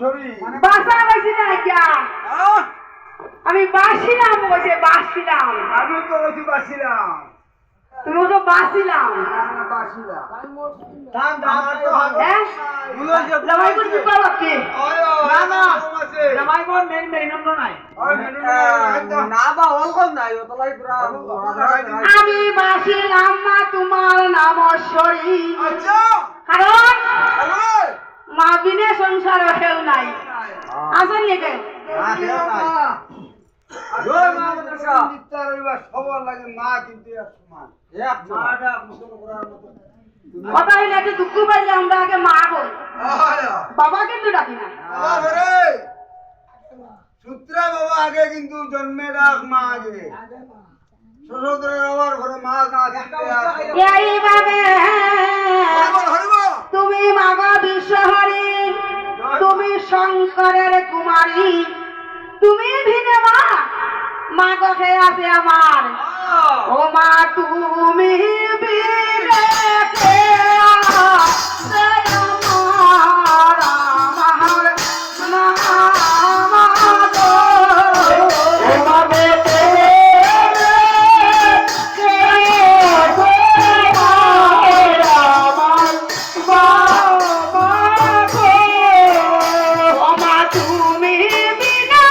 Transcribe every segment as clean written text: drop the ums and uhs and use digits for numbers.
শরীর বাসা কইছি না আজ্ঞা আমি বাসিলাম কইছে বাসিলাম আমি তো বলছি বাসিলাম তুমি তো বাসিলাম না বাসিলাম দান দান তো হ্যাঁ বুঝো যে জামাই কোন কি বাবা কি না না জামাই কোন মেন নম্বর নাই না বা অলকন নাই ও তো লাই পুরা আমি বাসিলাম মা তোমার নামশ্বরী আচ্ছা কারণ হ্যালো মা বিনে সংসার কেউ নাই আসেন নাকি না কেউ নাই জয় মা মনসা নিত্য রবিবার সবার লাগে মা কিন্তু এক সমান এক মাটা মুসল করার মতো কথা হইলে একটু দুঃখ পাইলে আমরা আগে মা বল আয়া বাবা কিন্তু ডাকি না বাবা রে সূত্রা বাবা আগে কিন্তু জন্মে রাখ মা আগে শ্বশুরের আবার ঘরে মা না থাকতে এইভাবে তুমি মাগো বিশ্বহরি তুমি শঙ্করের কুমারী তুমি ভিনে মা মাগো হে আছে আমার ও মা তুমি ভিনে কে আছে আমার আমার মা গো ও মা বেটে কে আছে আমার বাবা গো ও মা তুমি বিনা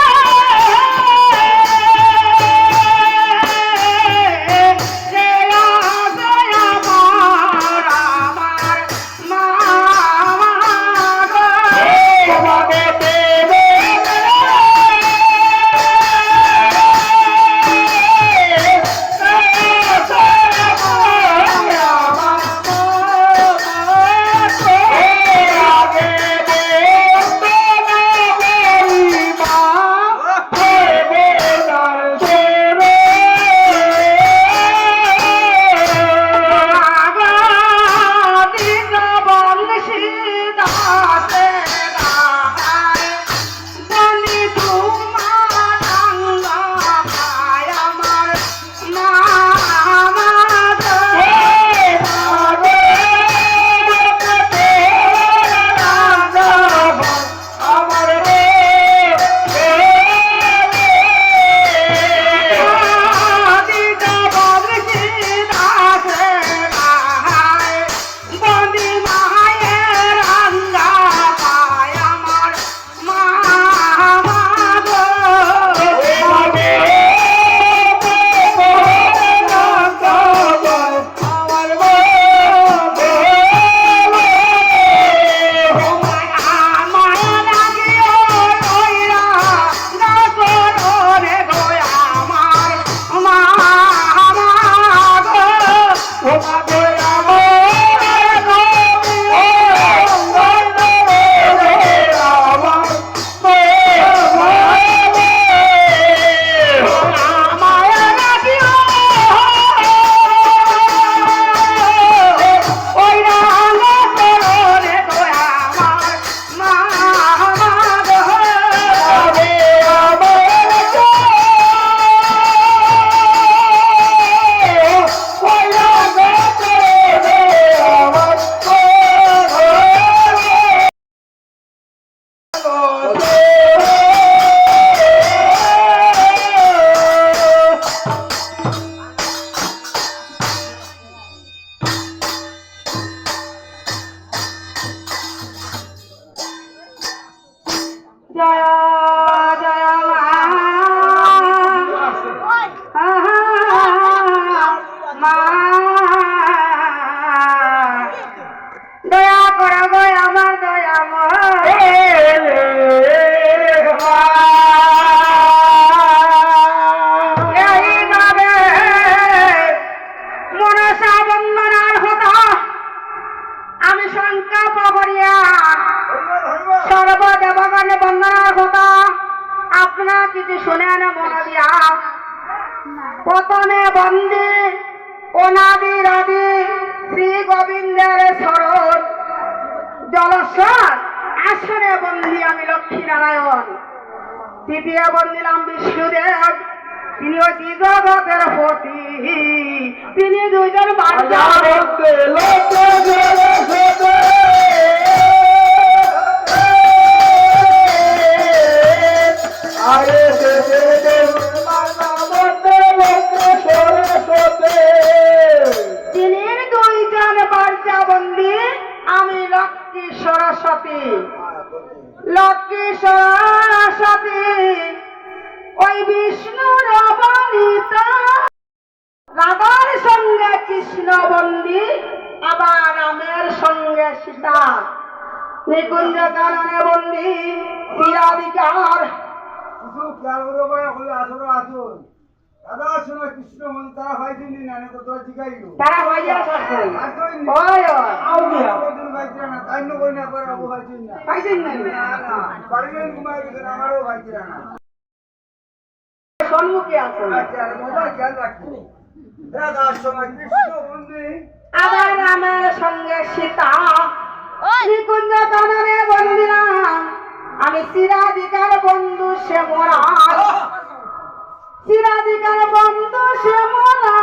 জয় জয় মা দয়া করো গো আমার দয়া এইভাবে মনসা বন্দনার হতো আমি সংকল্প করিয়া সর্বদেবগণ বন্দনার কথা আপনারা কিছু শুনেন মন দিয়া প্রথমে বন্দে অনাদি রবি শ্রী গোবিন্দের শরণ জলস্বর আসনে বন্দি আমি লক্ষ্মী নারায়ণ দ্বিতীয় বন্দিলাম বিষ্ণুদেব তিনি ওই জগতের পতি তিনি দুইজন বাচ্চা আরে সে দে মাতা বন্দে লোকে সরস্বতী দিনের দুইজন বার্তা বন্দি আমি লক্ষ্মী সরস্বতী লক্ষ্মী সরস্বতী ওই বিষ্ণুর অবনীত রাধার সঙ্গে কৃষ্ণ বন্দী আবার রামের সঙ্গে সীতা নিকুঞ্জ কাননে বন্দী শ্রীরাধিকার কিছু খেয়াল করে ভাই হলে আসর আসুন দাদা শোনো কৃষ্ণ মন্দির তারা ভাইছেন না তো তোরা জিগাইলো তারা ভাইয়া শাসন আসুন ওই ওই আউলিয়া বদল ভাইছে না তাই না কই না করে আবু ভাইছেন না পাইছেন না না না বাড়ির ঘুমাই গেছেন আমারও ভাইছে না সম্মুখে আছেন আচ্ছা মজা খেয়াল রাখি দাদার সময় কৃষ্ণ মন্দির আবার রামের সঙ্গে সীতা নিকুঞ্জ কাননে বন্দিলাম আমি চিরাধিকার বন্ধু সে মোরা চিরাধিকার বন্ধু সে মোরা